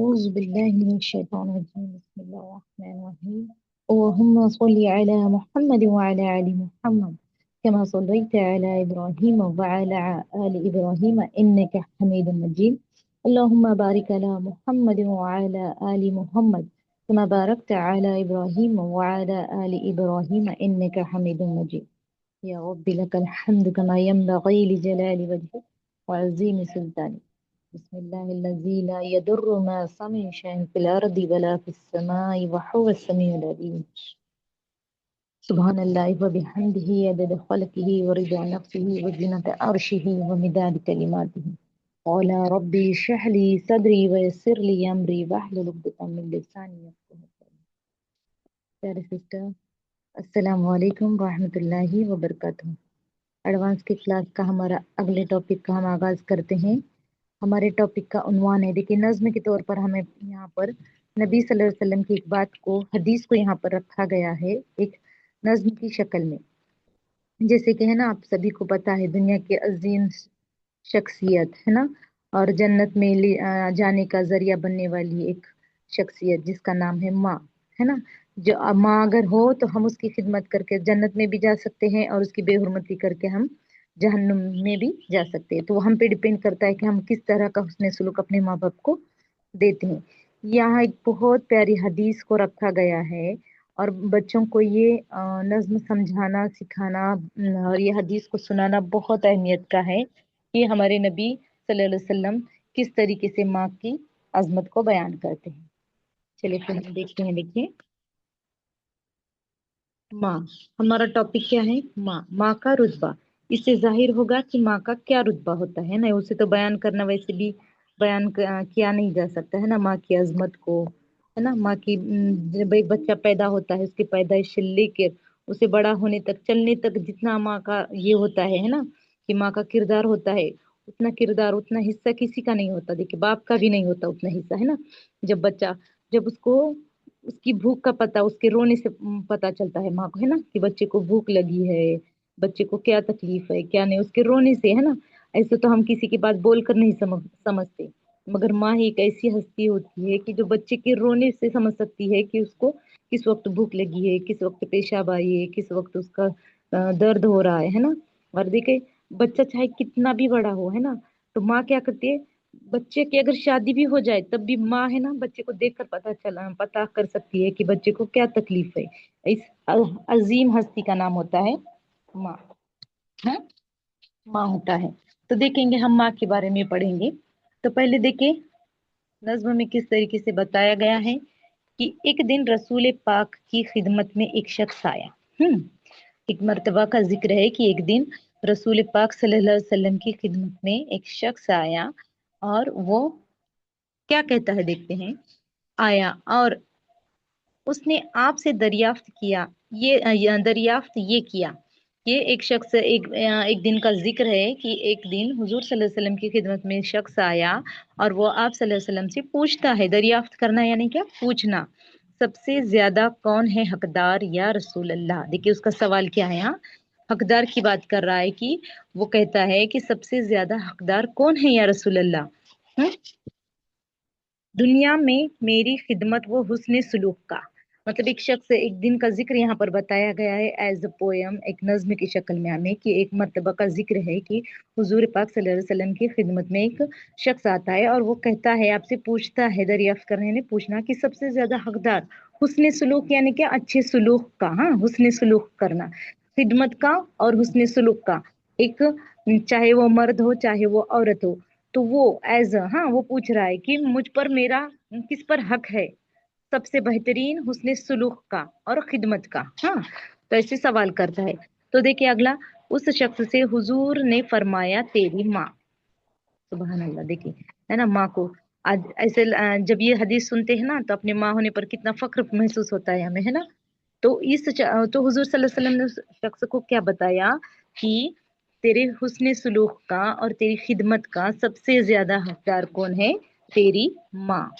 أعوذ بالله من الشيطان الرجيم بسم الله الرحمن الرحيم اللهم صل على محمد وعلى آل محمد كما صليت على إبراهيم وعلى آل إبراهيم إنك حميد مجيد اللهم بارك على محمد وعلى آل محمد كما باركت على إبراهيم وعلى آل إبراهيم إنك حميد مجيد يا رب لك الحمد كما ينبغي لجلال وجهك وعظيم سلطانك بسم الله الذي لا يضر مع اسمه شيء في الأرض ولا في السماء وهو السميع العليم سبحان الله وبحمده عدد خلقه ورضا نفسه وزنة عرشه ومداد كلماته قال ربي اشرح لي صدري ويسر لي أمري واحلل عقدة من لساني يفقهوا قولي. प्यारे सिस्टर अस्सलाम वालेकुम रहमतुल्लाहि व बरकातहू। एडवांस की क्लास का हमारा अगले टॉपिक का हम आगाज करते हैं। हमारे टॉपिक का उन्वान है, देखिए नज्म के तौर पर हमें यहाँ पर नबी सल्लल्लाहु अलैहि वसल्लम की एक बात को, हदीस को यहाँ पर रखा गया है एक नज्म की शक्ल में। जैसे कि है ना, आप सभी को पता है दुनिया के अजीम शख्सियत है ना, और जन्नत में जाने का जरिया बनने वाली एक शख्सियत जिसका नाम है माँ, है ना। जो माँ अगर हो तो हम उसकी खिदमत करके जन्नत में भी जा सकते हैं और उसकी बेहुरमती करके हम जहन्नुम में भी जा सकते हैं। तो वो हम पे डिपेंड करता है कि हम किस तरह का हुस्न सुलूक अपने माँ बाप को देते हैं। यहाँ एक बहुत प्यारी हदीस को रखा गया है और बच्चों को ये नज्म समझाना सिखाना और ये हदीस को सुनाना बहुत अहमियत का है कि हमारे नबी सल्लल्लाहु अलैहि वसल्लम किस तरीके से माँ की अजमत को बयान करते हैं। चलिए फिर हम देखते हैं। देखिए माँ, हमारा टॉपिक क्या है? माँ, माँ का रुतबा। इससे जाहिर होगा कि माँ का क्या रुतबा होता है ना, उसे तो बयान करना वैसे भी बयान किया नहीं जा सकता है ना, माँ की अजमत को, है ना। माँ की जब एक बच्चा पैदा होता है उसकी पैदाइश से लेकर उसे बड़ा होने तक, चलने तक जितना माँ का ये होता है ना, कि माँ का किरदार होता है, उतना किरदार उतना हिस्सा किसी का नहीं होता। देखिए बाप का भी नहीं होता उतना हिस्सा, है ना। जब बच्चा, जब उसको उसकी भूख का पता उसके रोने से पता चलता है माँ को, है ना, कि बच्चे को भूख लगी है, बच्चे को क्या तकलीफ है क्या नहीं, उसके रोने से, है ना। ऐसे तो हम किसी की बात बोलकर नहीं समझते, मगर माँ ही एक ऐसी हस्ती होती है कि जो बच्चे के रोने से समझ सकती है कि उसको किस वक्त भूख लगी है, किस वक्त पेशाब आई है, किस वक्त उसका दर्द हो रहा है ना। और देखे बच्चा चाहे कितना भी बड़ा हो, है ना, तो माँ क्या करती है, बच्चे की अगर शादी भी हो जाए तब भी माँ है ना बच्चे को देखकर पता कर सकती है कि बच्चे को क्या तकलीफ है। इस अजीम हस्ती का नाम होता है माँ, है माँ होता है। तो देखेंगे हम माँ के बारे में पढ़ेंगे। तो पहले देखिए नज्म में किस तरीके से बताया गया है कि एक दिन रसूल पाक की खिदमत में एक शख्स आया। एक मर्तबा का जिक्र है कि एक दिन रसूल पाक सल्लल्लाहु अलैहि वसल्लम की खिदमत में एक शख्स आया और वो क्या कहता है, देखते हैं। आया और उसने आपसे दरियाफ्त किया, दरियाफ्त ये किया। ये एक शख्स, एक दिन का जिक्र है कि एक दिन हुजूर सल्लल्लाहु अलैहि वसल्लम की खिदमत में शख्स आया और वो आप सल्लल्लाहु अलैहि वसल्लम से पूछता है, दरियाफ्त करना यानी क्या, पूछना, सबसे ज्यादा कौन है हकदार या रसूल अल्लाह। देखिए उसका सवाल क्या है, यहाँ हकदार की बात कर रहा है कि वो कहता है कि सबसे ज्यादा हकदार कौन है या रसूल अल्लाह। दुनिया में मेरी खिदमत वो हुस्न सुलूक का, मतलब एक शख्स, एक दिन का जिक्र यहाँ पर बताया गया है एज अ पोयम, एक नज्म की शक्ल में हमें, कि एक मर्तबा का जिक्र है कि हुजूर पाक सल्लल्लाहु अलैहि वसल्लम की खिदमत में एक शख्स आता है और वो कहता है, आपसे पूछता है, दरियाफ्त करने ने पूछना कि सबसे ज्यादा हकदार हुस्न सुलूक यानी क्या, अच्छे सुलूक का, हाँ हुस्न सुलूक करना, खिदमत का और हुस्न सुलूक का, एक चाहे वो मर्द हो चाहे वो औरत हो। तो वो एज, हाँ वो पूछ रहा है कि मुझ पर मेरा किस पर हक है, सबसे बेहतरीन हुस्न सुलूक का और खिदमत का। हाँ, तो ऐसे सवाल करता है। तो देखिए अगला, उस शख्स से हुजूर ने फरमाया, तेरी माँ। सुबहान अल्लाह। देखिए है ना, माँ को आज ऐसे जब ये हदीस सुनते हैं ना तो अपने माँ होने पर कितना फख्र महसूस होता है हमें, है ना। तो तो हुजूर सल्लल्लाहु अलैहि वसल्लम ने उस शख्स को क्या बताया कि तेरे हुस्न सुलूक का और तेरी खिदमत का सबसे ज्यादा हकदार कौन है, तेरी माँ।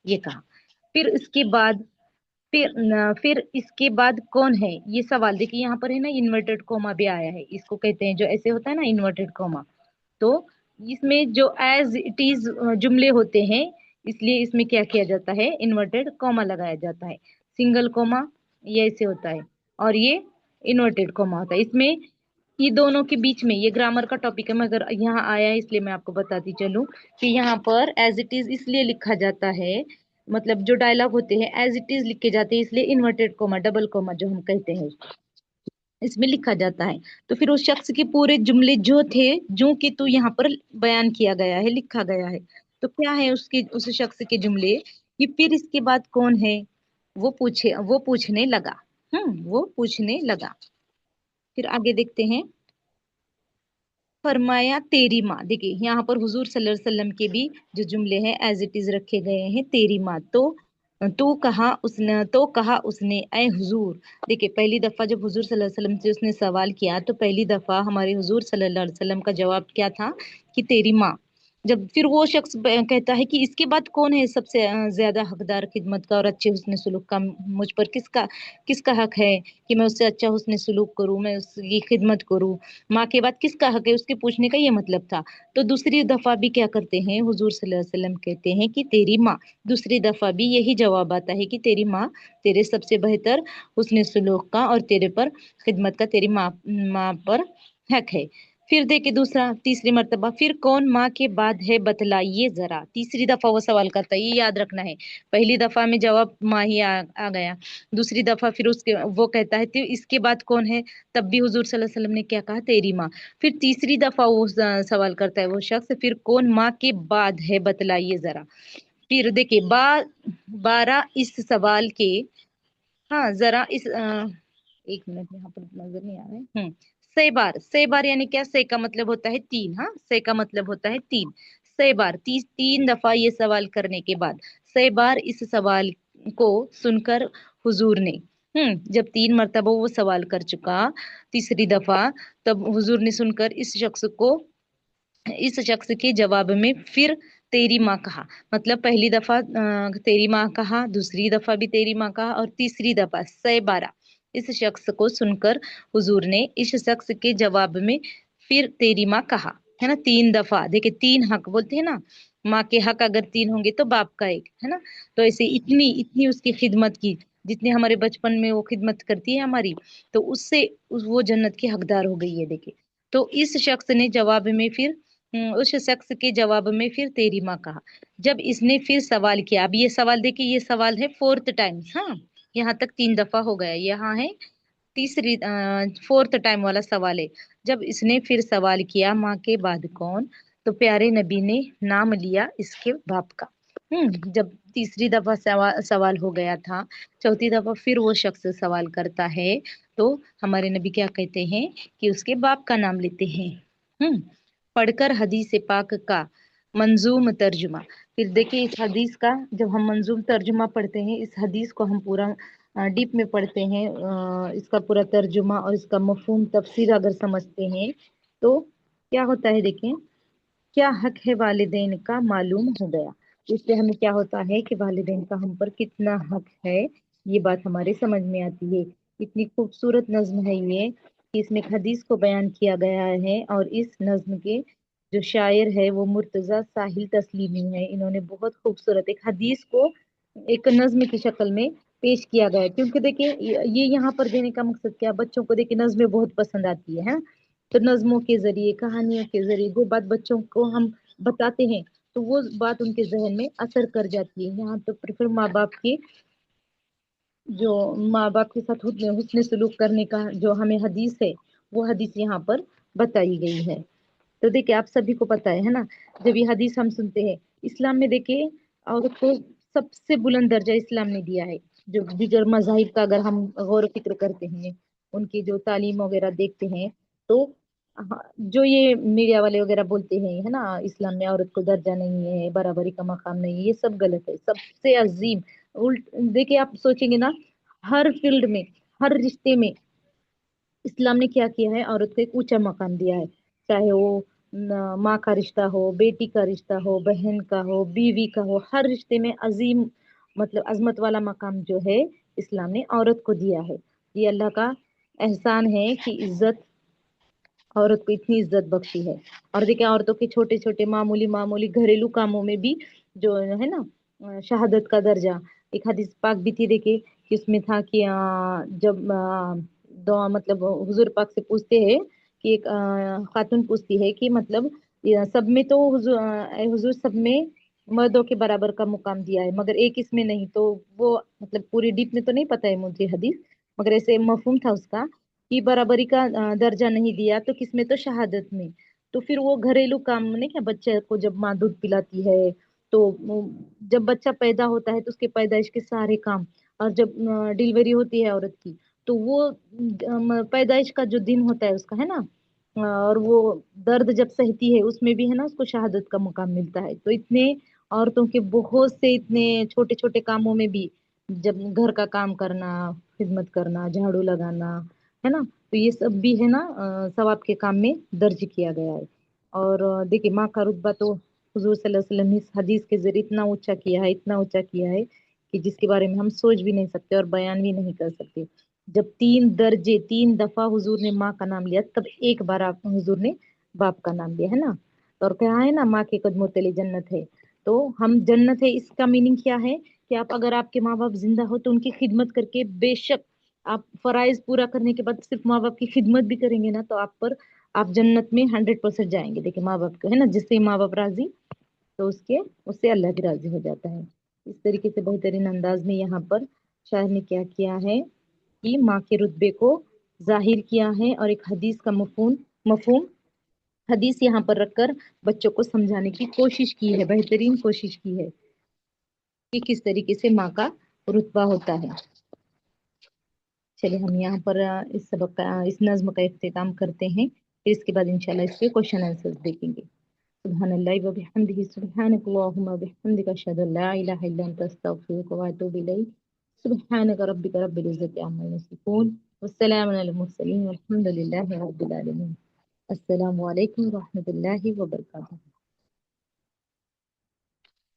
ये कहा। फिर इसके बाद, फिर इसके बाद कौन है, ये सवाल देखिए यहाँ पर है ना, इन्वर्टेड कोमा भी आया है, इसको कहते हैं जो ऐसे होता है ना इन्वर्टेड कोमा। तो इसमें जो एज इट इज जुमले होते हैं, इस लिए इसमें क्या किया जाता है, इन्वर्टेड कॉमा लगाया जाता है। सिंगल कॉमा ये ऐसे होता है और ये इन्वर्टेड कॉमा होता है। इसमें ये दोनों के बीच में, ये ग्रामर का टॉपिक है मगर यहाँ आया है इसलिए मैं आपको बताती चलूं कि यहाँ पर एज इट इज इसलिए लिखा जाता है, मतलब जो डायलॉग होते हैं एज इट इज लिखे जाते हैं, इसलिए इन्वर्टेड कॉमा डबल कॉमा जो हम कहते हैं इसमें लिखा जाता है। तो फिर उस शख्स के पूरे जुमले जो थे, जो कि तो यहाँ पर बयान किया गया है, लिखा गया है, तो क्या है उसके, उस शख्स के जुमले कि फिर इसके बाद कौन है, वो पूछने लगा। वो पूछने लगा। फिर आगे देखते हैं। फरमाया तेरी माँ, देखिए यहाँ पर हुजूर सल्लल्लाहु अलैहि वसल्लम के भी जो जुमले हैं एज इट इज रखे गए हैं, तेरी माँ। तो कहा उसने ऐ हुजूर। देखिए पहली दफा जब हुजूर सल्लल्लाहु अलैहि वसल्लम से उसने सवाल किया तो पहली दफा हमारे हुजूर सल्लल्लाहु अलैहि वसल्लम का जवाब क्या था कि तेरी माँ। जब फिर वो शख्स कहता है कि इसके बाद कौन है सबसे ज्यादा हकदार खिदमत का और अच्छे हुस्न सुलूक का, मुझ पर किसका किसका हक है कि मैं उससे अच्छा हुस्न सुलूक करूं, मैं उसकी खिदमत करूं। माँ के बाद किसका हक है, उसके पूछने का ये मतलब था। तो दूसरी दफा भी क्या करते हैं हुजूर सल्लल्लाहु अलैहि वसल्लम कहते हैं कि तेरी माँ। दूसरी दफा भी यही जवाब आता है कि तेरी माँ तेरे सबसे बेहतर हुस्न सुलूक का और तेरे पर खिदमत का तेरी माँ माँ पर हक है। फिर देखे दूसरा तीसरी मर्तबा, फिर कौन माँ के बाद है बतलाइए जरा। तीसरी दफा वो सवाल करता है, ये याद रखना है। पहली दफा में जवाब माँ ही आ गया। दूसरी दफा फिर उसके वो कहता है तो इसके बाद कौन है, तब भी हुजूर सल्लल्लाहु अलैहि वसल्लम ने क्या कहा, तेरी माँ। फिर तीसरी दफा वो सवाल करता है वो शख्स, फिर कौन माँ के बाद है बतलाइए जरा। फिर देखिए 12 इस सवाल के, हाँ जरा इस एक मिनट यहाँ पर नजर नहीं आ रहा है। से बार यानी क्या, से का मतलब होता है तीन। हाँ, से का मतलब होता है तीन। से बार तीन दफा ये सवाल करने के बाद, से बार इस सवाल को सुनकर हुजूर ने, जब 3 मरतबा वो सवाल कर चुका तीसरी दफा, तब हुजूर ने सुनकर इस शख्स के जवाब में फिर तेरी माँ कहा। मतलब पहली दफा तेरी माँ कहा, दूसरी दफा भी तेरी माँ कहा और तीसरी दफा से 12 इस शख्स को सुनकर हुजूर ने इस शख्स के जवाब में फिर तेरी माँ कहा। है ना, 3 दफा। देखिए 3 हक बोलते हैं ना, माँ के हक अगर 3 होंगे तो बाप का एक, है ना। तो ऐसे इतनी इतनी उसकी खिदमत की, जितने हमारे बचपन में वो खिदमत करती है हमारी, तो उससे वो जन्नत की हकदार हो गई है। देखिए तो इस शख्स ने जवाब में फिर, उस शख्स के जवाब में फिर तेरी माँ कहा। जब इसने फिर सवाल किया, अब ये सवाल देखिए, ये सवाल है 4th टाइम्स। हाँ, यहाँ तक 3 दफा हो गया, यहाँ है तीसरी 4th टाइम वाला सवाल है। जब इसने फिर सवाल किया माँ के बाद कौन, तो प्यारे नबी ने नाम लिया इसके बाप का। जब तीसरी दफा सवाल हो गया था, चौथी दफा फिर वो शख्स सवाल करता है, तो हमारे नबी क्या कहते हैं कि उसके बाप का नाम लेते हैं। हम्म पढ़कर हदीस पाक का मंजूम तर्जुमा। फिर देखिए इस हदीस का, जब हम मंजूम तर्जुमा पढ़ते हैं, इस हदीस को हम पूरा डीप में पढ़ते हैं, इसका पूरा तर्जुमा और इसका मफहूम तफसीर अगर समझते हैं तो क्या होता है, देखें क्या हक है वालिदैन का मालूम हो गया। इससे हमें क्या होता है कि वालिदैन का हम पर कितना हक है, ये बात हमारे समझ में आती है। इतनी खूबसूरत नज्म है ये कि इसमें एक हदीस को बयान किया गया है और इस नज्म के जो शायर है वो मुर्तजा साहिल तस्लीमी है। इन्होंने बहुत खूबसूरत एक हदीस को एक नज्म की शक्ल में पेश किया गया है। क्योंकि देखिए ये यहाँ पर देने का मकसद क्या, बच्चों को देखिए नज्में बहुत पसंद आती है। तो नज्मों के जरिए, कहानियों के जरिए जो बात बच्चों को हम बताते हैं तो वो बात उनके जहन में असर कर जाती है। यहाँ तो फिर जो माँ बाप के साथ हुस्न सलूक करने का जो हमें हदीस है, वो हदीस यहाँ पर बताई गई है। तो देखिए आप सभी को पता है ना, जब ये हदीस हम सुनते हैं, इस्लाम में देखिए औरत को सबसे बुलंद दर्जा इस्लाम ने दिया है। जो दीगर मजाहिब का अगर हम गौर फिक्र करते हैं, उनकी जो तालीम वगैरह देखते हैं, तो हाँ, जो ये मीडिया वाले वगैरह बोलते हैं है ना, इस्लाम में औरत को दर्जा नहीं है, बराबरी का मकाम नहीं है, ये सब गलत है। सबसे अजीम उल्ट देखिए, आप सोचेंगे ना, हर फील्ड में, हर रिश्ते में इस्लाम ने क्या किया है, औरत को एक ऊंचा मकाम दिया है। चाहे वो माँ का रिश्ता हो, बेटी का रिश्ता हो, बहन का हो, बीवी का हो, हर रिश्ते में अजीम मतलब अजमत वाला मकाम जो है इस्लाम ने औरत को दिया है। ये अल्लाह का एहसान है कि इज्जत, औरत को इतनी इज्जत बख्शी है। और देखिए औरतों के छोटे छोटे मामूली मामूली घरेलू कामों में भी जो है ना शहादत का दर्जा। एक हदीस पाक भी थी देखिए कि उसमें था कि जब दो मतलब हुजूर पाक से पूछते हैं कि एक खातून पूछती है कि मतलब सब में तो हुजूर हुजूर सब में मर्दों के बराबर का मुकाम दिया है मगर एक इसमें नहीं, तो वो मतलब पूरी डीप में तो नहीं पता है मुझे हदीस, मगर ऐसे मफहूम था उसका कि बराबरी का दर्जा नहीं दिया तो किसमें, तो शहादत में। तो फिर वो घरेलू काम में क्या, बच्चे को जब माँ दूध पिलाती है तो जब बच्चा पैदा होता है तो उसके पैदाइश के सारे काम, और जब डिलीवरी होती है औरत की तो वो पैदाइश का जो दिन होता है उसका है ना, और वो दर्द जब सहती है उसमें भी है ना उसको शहादत का मुकाम मिलता है। तो इतने औरतों के बहुत से इतने छोटे छोटे कामों में भी, जब घर का काम करना, खिदमत करना, झाड़ू लगाना, है ना, तो ये सब भी है ना सवाब के काम में दर्ज किया गया है। और देखिए माँ का रुतबा तो हुजूर सल्लल्लाहु अलैहि वसल्लम ने इस हदीस के जरिए इतना ऊंचा किया है, इतना ऊंचा किया है कि जिसके बारे में हम सोच भी नहीं सकते और बयान भी नहीं कर सकते। जब 3 दर्जे 3 दफा हुजूर ने माँ का नाम लिया, तब एक बार आप हुजूर ने बाप का नाम लिया है ना। और कहा है ना माँ के कदमों तले जन्नत है। तो हम जन्नत है इसका मीनिंग क्या है कि आप अगर आपके माँ बाप जिंदा हो तो उनकी खिदमत करके, बेशक आप फराइज पूरा करने के बाद सिर्फ माँ बाप की खिदमत भी करेंगे ना, तो आप जन्नत में 100% जाएंगे। देखिए माँ बाप को है ना, जिससे माँ बाप राजी तो उससे अल्लाह भी राजी हो जाता है। इस तरीके से बेहतरीन अंदाज में यहाँ पर शायर ने क्या किया है कि माँ के रुतबे को जाहिर किया है और एक हदीस का मफहूम मफहूम हदीस यहाँ पर रखकर बच्चों को समझाने की कोशिश की है, बेहतरीन कोशिश की है कि किस तरीके से माँ का रुतबा होता है। चलिए हम यहाँ पर इस सबक का इस नज्म का इख्तिताम करते हैं, फिर इसके बाद इंशाल्लाह इसके क्वेश्चन आंसर्स देखेंगे। सुबहान अल्लाह व बिहम्दिही सुब्हानक अल्लाहुम्मा व बिहम्दिका अशहदु अन ला इलाहा इल्ला अंता अस्तगफिरुका व अतूबु इलैक। सुब्हानक रब्बिका रब्बिल इज्जति अम्मा यसिफून वस्सलामुन अलल मुरसलीन वल्हम्दुलिल्लाहि रब्बिल आलमीन। अस्सलामु अलैकुम व रहमतुल्लाहि व बरकातुहू।